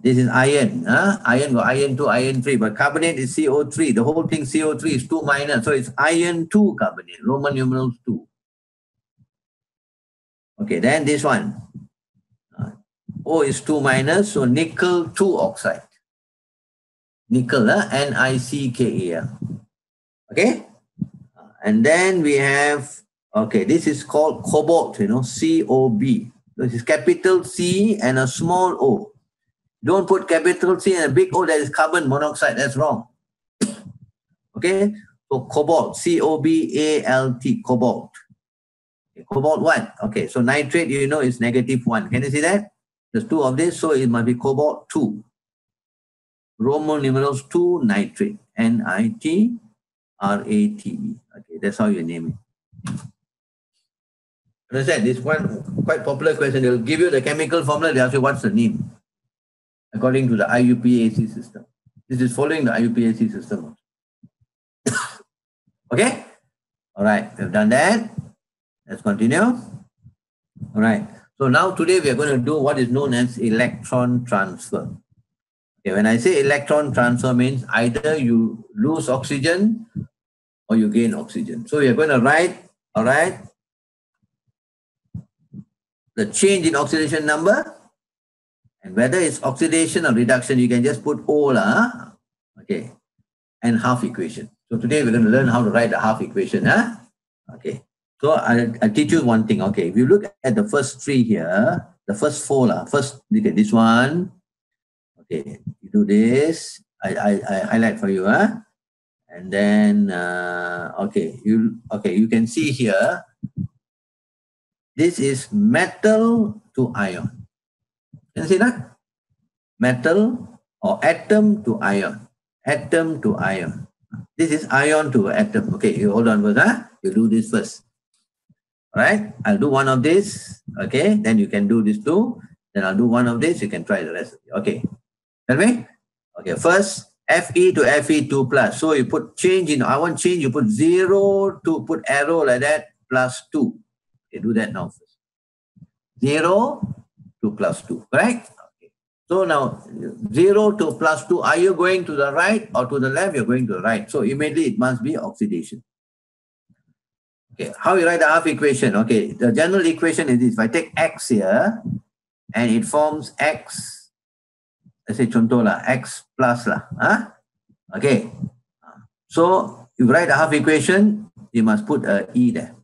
This is iron. Iron got iron 2, iron 3, but carbonate is CO3. The whole thing CO3 is 2 minus. So it's iron 2 carbonate, Roman numerals 2. Okay, then this one. O is 2 minus, so nickel 2 oxide. Nickel, N-I-C-K-E-L. Okay? And then we have, okay, this is called cobalt, C-O-B. This is capital C and a small O. Don't put capital C and a big O, that is carbon monoxide, that's wrong. Okay, so cobalt, C-O-B-A-L-T, cobalt. Okay, cobalt 1. Okay, so nitrate, is negative 1. Can you see that? There's 2 of this, so it must be cobalt 2. Roman numerals 2, nitrate, N-I-T-R-A-T-E. Okay, that's how you name it. As I said, this one quite popular question. They'll give you the chemical formula. They ask you what's the name according to the IUPAC system. This is following the IUPAC system. Okay. All right. We've done that. Let's continue. All right. So now today we are going to do what is known as electron transfer. Okay. When I say electron transfer means either you lose oxygen or you gain oxygen. So we are going to write. All right. The change in oxidation number, and whether it's oxidation or reduction, you can just put O lah, okay, and half equation. So today we're going to learn how to write the half equation. Okay, so I'll teach you one thing. Okay, if you look at the first 3 here, the first 4 lah, first look at this one. Okay, you do this. I highlight for you. And then okay, you can see here. This is metal to ion. Can you see that? Metal or atom to ion. Atom to ion. This is ion to atom. Okay, you hold on first. You do this first. All right, I'll do one of this. Okay, then you can do this too. Then I'll do one of this. You can try the rest of it. Okay, tell me. Okay, first Fe to Fe2 plus. So you put change in ion change. You put 0 to put arrow like that plus 2. Okay, do that now first. 0 to plus 2, correct? Okay. So now 0 to plus 2, are you going to the right or to the left? You're going to the right. So immediately it must be oxidation. Okay, how you write the half equation? Okay, the general equation is this. If I take x here and it forms x, let's say contoh lah, x plus lah. Huh? Okay, so you write a half equation, you must put a e there.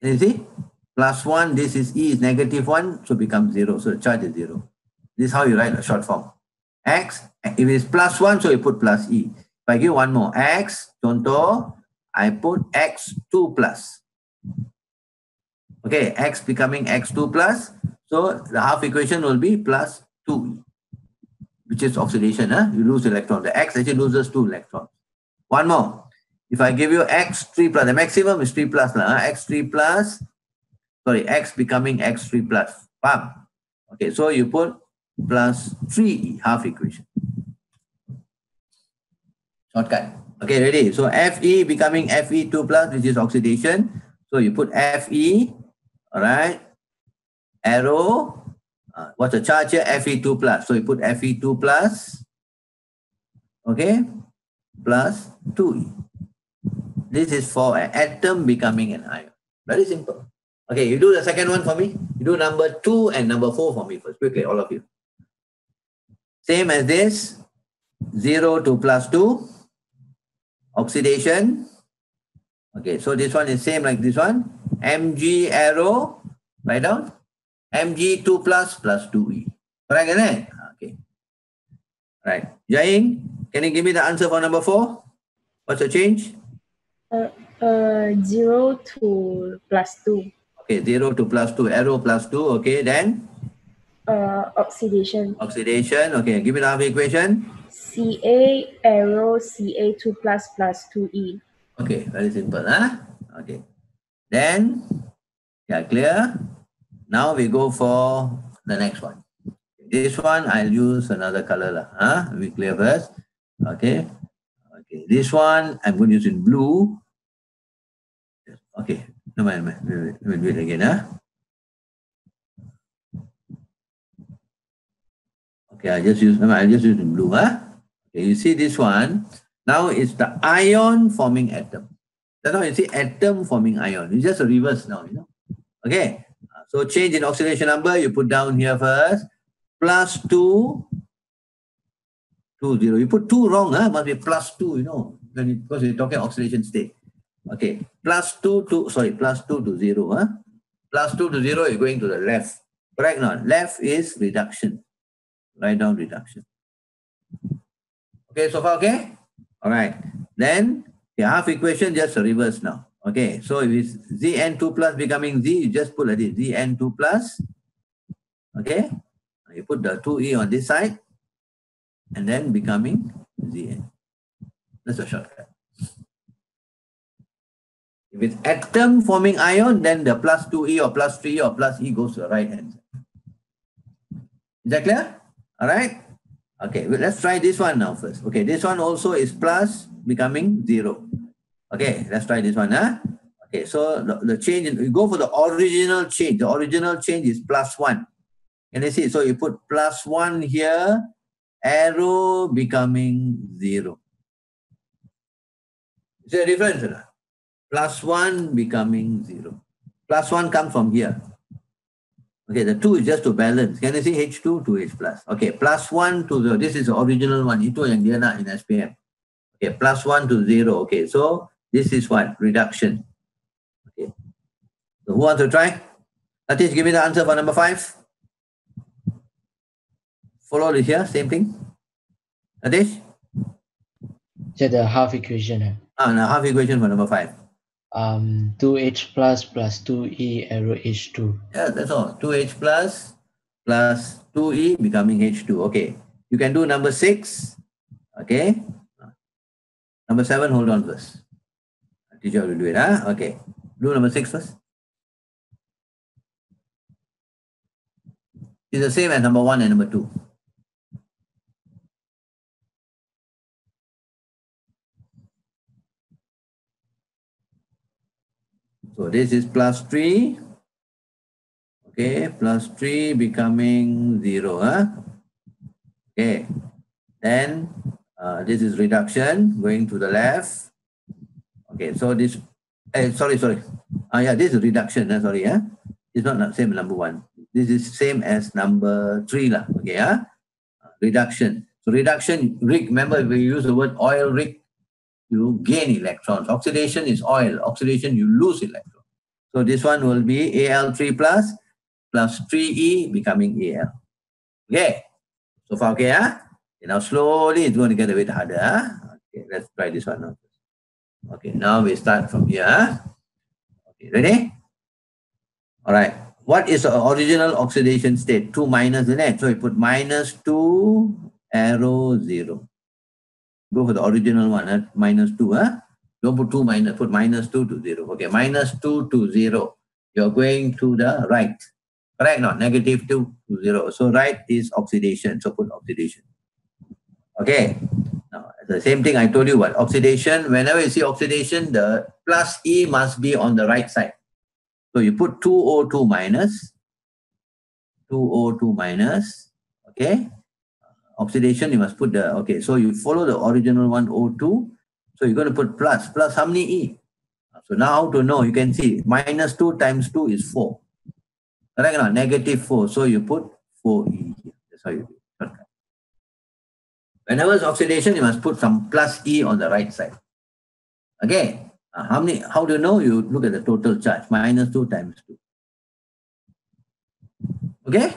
Can you see? Plus 1, this is e is -1, so it becomes 0. So the charge is 0. This is how you write a short form. X, if it's plus 1, so you put plus e. If I give one more, x, contoh, I put x2 plus. Okay, x becoming x2 plus. So the half equation will be plus 2e, which is oxidation. You lose electron. The x actually loses 2 electrons. One more. If I give you x3 plus, the maximum is 3 plus. X3 plus, sorry, x becoming x3 plus. Bam. Okay, so you put plus 3e, half equation. Shortcut. Okay, ready? So Fe becoming Fe2 plus, which is oxidation. So you put Fe, all right, arrow. What's the charge here? Fe2 plus. So you put Fe2 plus, okay, plus 2e. This is for an atom becoming an ion. Very simple. Okay, you do the second one for me. You do number 2 and number 4 for me first. Quickly, all of you. Same as this. 0 to plus 2. Oxidation. Okay, so this one is same like this one. Mg arrow. Write down. Mg2 plus plus 2e. Correct, isn't it? Okay. Right. Jain, can you give me the answer for number 4? What's the change? 0 to plus 2. Okay, 0 to plus 2. Arrow plus 2. Okay, then? Oxidation. Oxidation. Okay, give me the half equation. Ca arrow Ca2 plus plus 2e. Okay, very simple. Okay. Then, yeah, clear. Now we go for the next one. This one, I'll use another color. Let me clear first. Okay. Okay, this one, I'm going to use in blue. Okay, no mind, we'll do it again. Okay, I'll just use in blue. Okay, you see this one. Now it's the ion forming atom. That's how you see atom forming ion. It's just a reverse now, Okay, so change in oxidation number, you put down here first. Plus 2, 2, 0. You put 2 wrong, must be plus 2, because we're talking oxidation state. Okay, plus 2 to 0. Plus 2 to 0, you're going to the left. Correct now? Left is reduction. Write down reduction. Okay, so far okay? All right. Then, the half equation just reverse now. Okay, so if it's Zn2 plus becoming Z, you just put like this, Zn2 plus. Okay, you put the 2e on this side, and then becoming Zn. That's a shortcut. If it's atom forming ion, then the plus 2e or plus 3e or plus e goes to the right hand side. Is that clear? All right. Okay, well, let's try this one now first. Okay, this one also is plus becoming 0. Okay, let's try this one. Okay, so the change, we go for the original change. The original change is plus 1. Can you see? So you put plus 1 here, arrow becoming 0. Is there a difference? Plus 1 becoming 0. Plus 1 comes from here. Okay, the 2 is just to balance. Can you see H2 to H plus? Okay, plus 1 to 0. This is the original one. Itu yang dia nak in SPM. Okay, plus 1 to 0. Okay, so this is what? Reduction. Okay. So who wants to try? Latish, give me the answer for number 5. Follow this here, same thing. Latish? So the half equation. Now half equation for number 5. 2H plus plus 2E arrow H2. Yeah, that's all. 2H plus 2E becoming H2. Okay. You can do number 6. Okay. Number 7, hold on first. Teacher will do it. Okay. Do number 6 first. It's the same as number 1 and number 2. So this is plus 3. Okay, plus 3 becoming 0. Okay. Then this is reduction going to the left. Okay, so this, sorry. Yeah, this is reduction, sorry. It's not same as number 1. This is same as number 3 lah. Okay, reduction. So reduction, rig, remember we use the word oil rig, you gain electrons. Oxidation is oil. Oxidation, you lose electrons. So this one will be Al3 plus 3E becoming Al. Okay. So far, okay, Okay, now slowly it's going to get a bit harder. Okay, let's try this one now. Okay, now we start from here. Okay, ready? All right. What is the original oxidation state? 2 minus, isn't it? So you put -2, arrow 0. Go for the original one, -2, Don't put 2 minus, put -2 to 0. Okay, -2 to 0. You're going to the right. Correct? No, -2 to 0. So right is oxidation. So put oxidation. Okay. Now, the same thing I told you about oxidation. Whenever you see oxidation, the plus E must be on the right side. So you put 2O2 minus. Okay. Oxidation, you must put the, okay, so you follow the original one, O2. So you're going to put plus how many E? So now how to know? You can see -2 times 2 is 4. Correct? No, -4. So you put 4E here. That's how you do it. Whenever it's oxidation, you must put some plus E on the right side. Okay. How do you know? You look at the total charge. -2 times 2. Okay.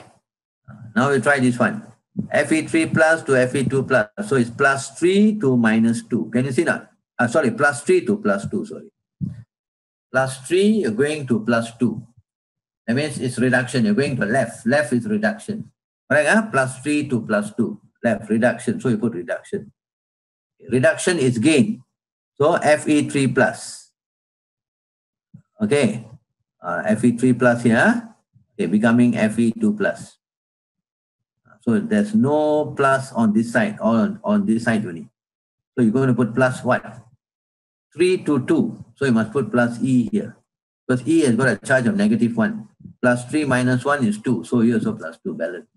Now we try this one. Fe3 plus to Fe2 plus. So it's +3 to -2. Can you see that? Sorry, +3 to +2. Sorry. +3, you're going to +2. That means it's reduction. You're going to left. Left is reduction. Correct? +3 to +2. Left, reduction. So you put reduction. Reduction is gain. So Fe3 plus. Okay. Fe3 plus here. Okay, becoming Fe2 plus. So there's no plus on this side, or on this side only. So you're going to put plus what? 3 to 2. So you must put plus E here. Because E has got a charge of -1. +3 minus 1 is 2. So here also +2 balance.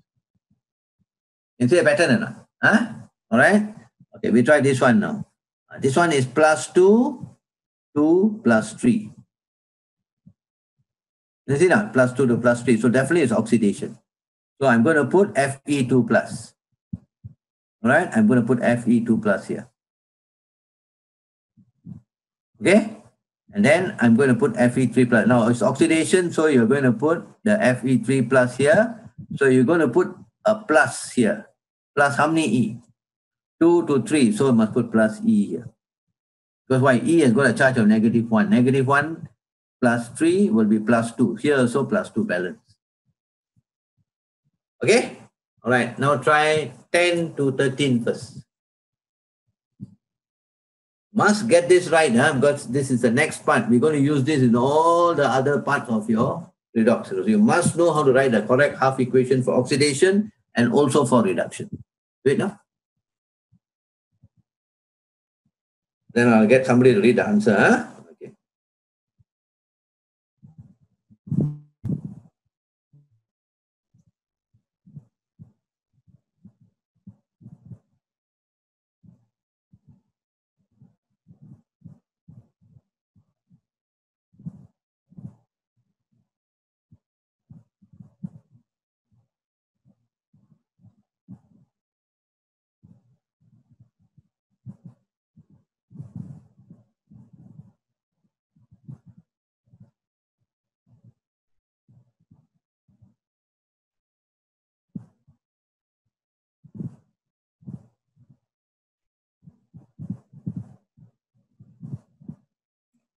You see a pattern or not? All right. Okay, we try this one now. This one is +2 to +3. You see now? +2 to +3. So definitely it's oxidation. So I'm going to put Fe2 plus. All right. I'm going to put Fe2 plus here. Okay. And then I'm going to put Fe3 plus. Now it's oxidation. So you're going to put the Fe3 plus here. So you're going to put a plus here. Plus how many E? 2 to 3. So you must put plus E here. Because why? E has got a charge of -1. -1 plus 3 will be +2. Here also +2 balance. Okay? All right. Now try 10 to 13 first. Must get this right, because this is the next part. We're going to use this in all the other parts of your redox. So you must know how to write the correct half equation for oxidation and also for reduction. Wait now. Then I'll get somebody to read the answer. Okay.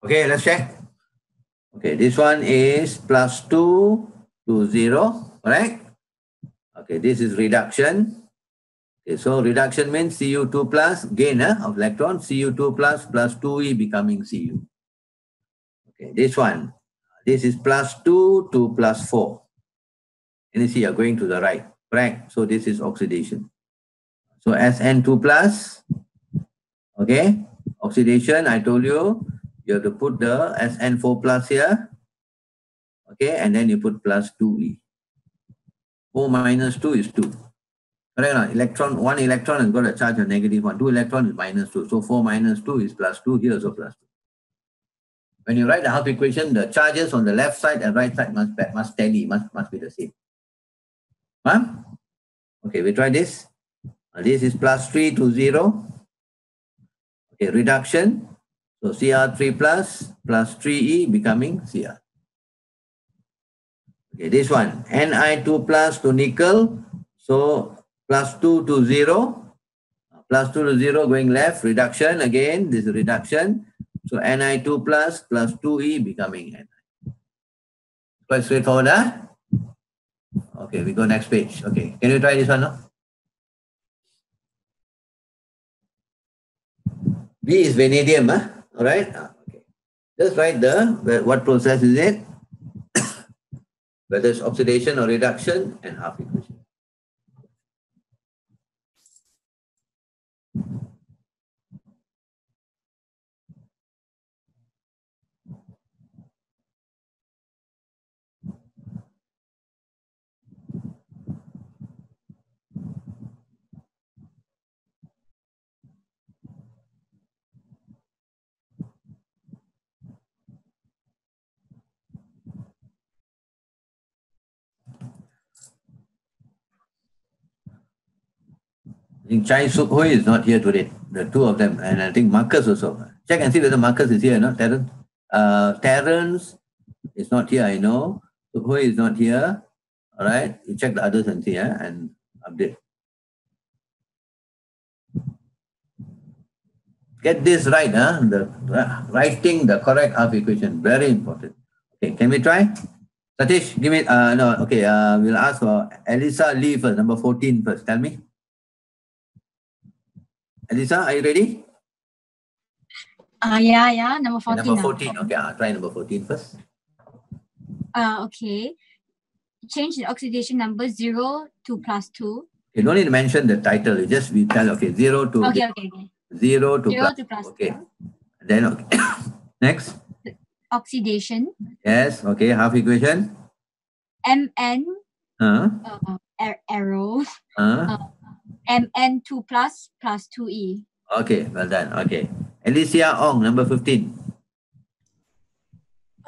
Okay, let's check. Okay, this one is +2 to 0, correct? Okay, this is reduction. Okay, so reduction means Cu2 plus gain of electron, Cu2 plus 2E becoming Cu. Okay, this one, this is +2 to +4. And you see you're going to the right, correct? So this is oxidation. So SN2 plus, okay, oxidation, I told you, you have to put the SN4 plus here, okay, and then you put +2E. 4 minus 2 is 2. Correct? Electron, one electron has got a charge of -1. 2 electrons is -2. So 4 minus 2 is +2. Here also +2. When you write the half equation, the charges on the left side and right side must tally, must be the same. Huh? Okay, we try this. This is plus 3 to 0. Okay, reduction. So Cr3 plus 3E becoming Cr. Okay, this one, Ni2 plus to nickel. So plus 2 to 0. Plus 2 to 0 going left, reduction again, this is reduction. So Ni2 plus 2E becoming Ni. Quite straightforward, huh? Okay, we go next page. Okay, can you try this one now? B is vanadium, huh? All right. Okay. Just write what process is it, whether it's oxidation or reduction, and half equation. I think Chai Suk Hui is not here today. The two of them, and I think Marcus also. Check and see whether Marcus is here or not. Terence. Terence is not here, I know. Suk Hui is not here. All right. You check the others and see, and update. Get this right, writing the correct half equation, very important. Okay, can we try? Satish, give me, no, okay, we'll ask for Elisa Lee first, number 14 first. Tell me. Elisa, are you ready? Yeah, number 14. Okay, number 14, okay, I'll try number 14 first. Okay. Change the oxidation number 0 to plus 2. You don't need to mention the title, you just we tell, okay, 0 to... Okay. 0 to 0 to plus 2. Okay. Then, okay. Next. Oxidation. Yes, okay, half equation. Mn arrow Mn2 plus 2E. Okay, well done. Okay. Alicia Ong, number 15.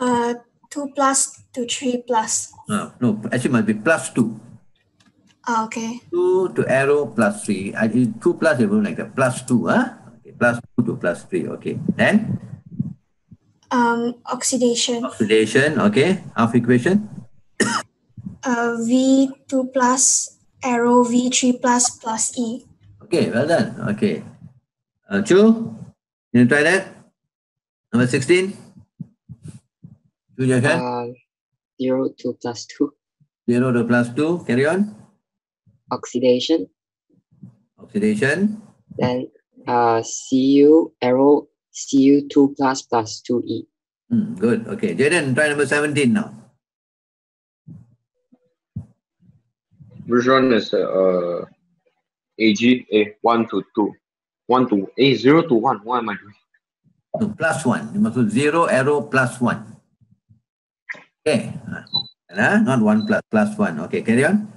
2 plus to 3 plus. No, actually must be plus 2. Okay. 2 to arrow plus 3. I did 2 plus, it will like that. Plus 2, Okay, plus 2 to plus 3. Okay. Then? Oxidation. Oxidation, okay. Half equation. V2 plus arrow V3 plus E. Okay, well done. Okay. Chu, can you try that? Number 16. Chu, your hand. 0 to plus 2. 0 to plus 2. Carry on. Oxidation. Oxidation. Then Cu arrow Cu2 plus 2E. Good. Okay. Jaden, try number 17 now. Which one is AG? 1 to 2. 1 to 0 to 1. What am I doing? No, plus 1. You must do 0 arrow plus 1. Okay. Not 1 plus 1. Okay, carry on.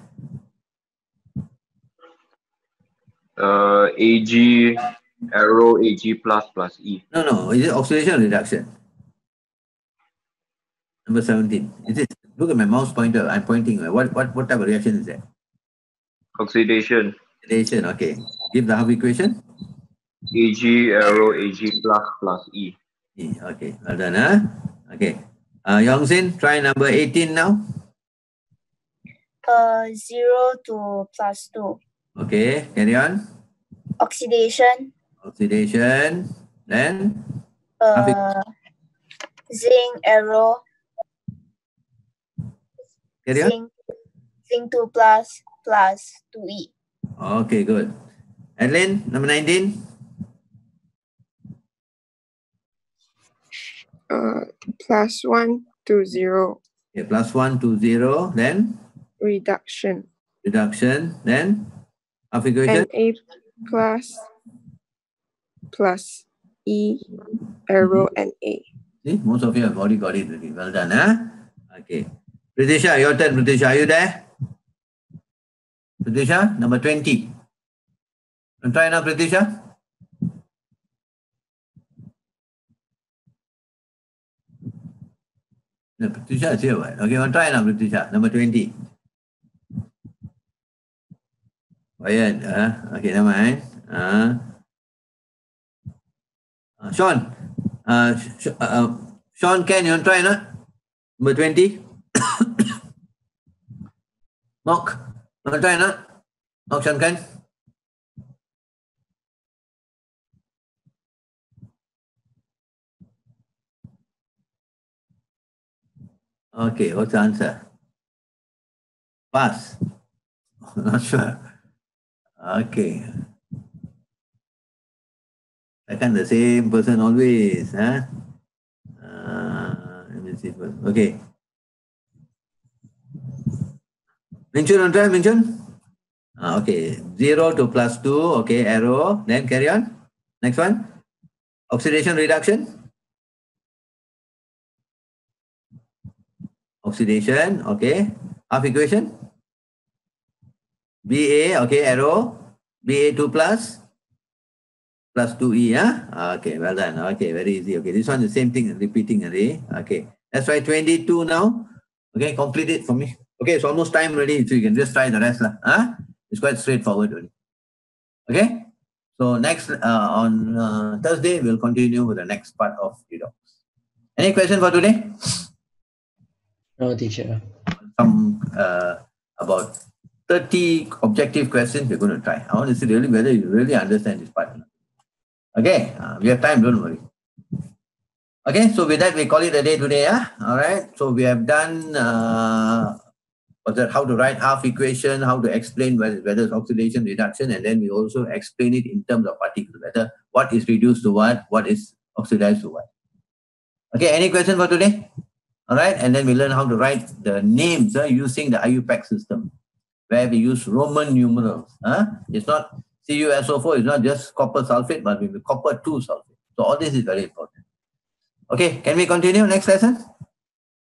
AG arrow AG plus E. No. Is it oxidation or reduction? Number 17. Is it? Look at my mouse pointer. I'm pointing. What type of reaction is that? Oxidation. Oxidation. Okay. Give the half equation. AG arrow AG plus E. Okay. Well done. Okay. Yongsin, try number 18 now. 0 to plus 2. Okay. Carry on. Oxidation. Oxidation. Then? Zinc arrow. Carry on. Zinc 2 plus 2E. Okay, good. Adeline, number 19. Plus 1 to 0. Okay, plus 1 to 0. Then? Reduction. Reduction. Then? Half equation. Na plus E arrow NA. See, most of you have already got it. Well done, Okay. Pritisha, your turn. Pritisha, are you there? Pritisha, number 20. Try now, Pritisha. No, Patricia is here, right? Okay, we'll try now, Patricia. Number 20. Quiet. Okay, never mind. Sean. Sean, can you try not? Number 20. Mark, want to try not? Mark, Sean, can? Okay, what's the answer? Pass. Not sure. Okay. I can't the same person always, huh? Let me see first. Okay. Minchun, on try, Minchun? Okay, 0 to +2, okay, arrow. Then carry on. Next one. Oxidation reduction. Oxidation, okay. Half equation. BA, okay, arrow. BA2 plus 2E, huh? Okay, well done. Okay, very easy. Okay, this one the same thing, repeating array. Okay, let's try 22 now. Okay, complete it for me. Okay, it's almost time already, so you can just try the rest. Huh? It's quite straightforward already. Okay, so next on Thursday, we'll continue with the next part of redox. Any question for today? No, teacher. Some about 30 objective questions we're going to try. I want to see really whether you really understand this part. Okay, we have time, don't worry. Okay, so with that, we call it a day today. All right, so we have done how to write half equation, how to explain whether it's oxidation reduction, and then we also explain it in terms of particles, whether what is reduced to what is oxidized to what. Okay, any question for today? All right, and then we learn how to write the names using the IUPAC system, where we use Roman numerals. It's not CuSO4, it's not just copper sulfate, but we will copper 2 sulfate. So all this is very important. Okay, can we continue next lesson?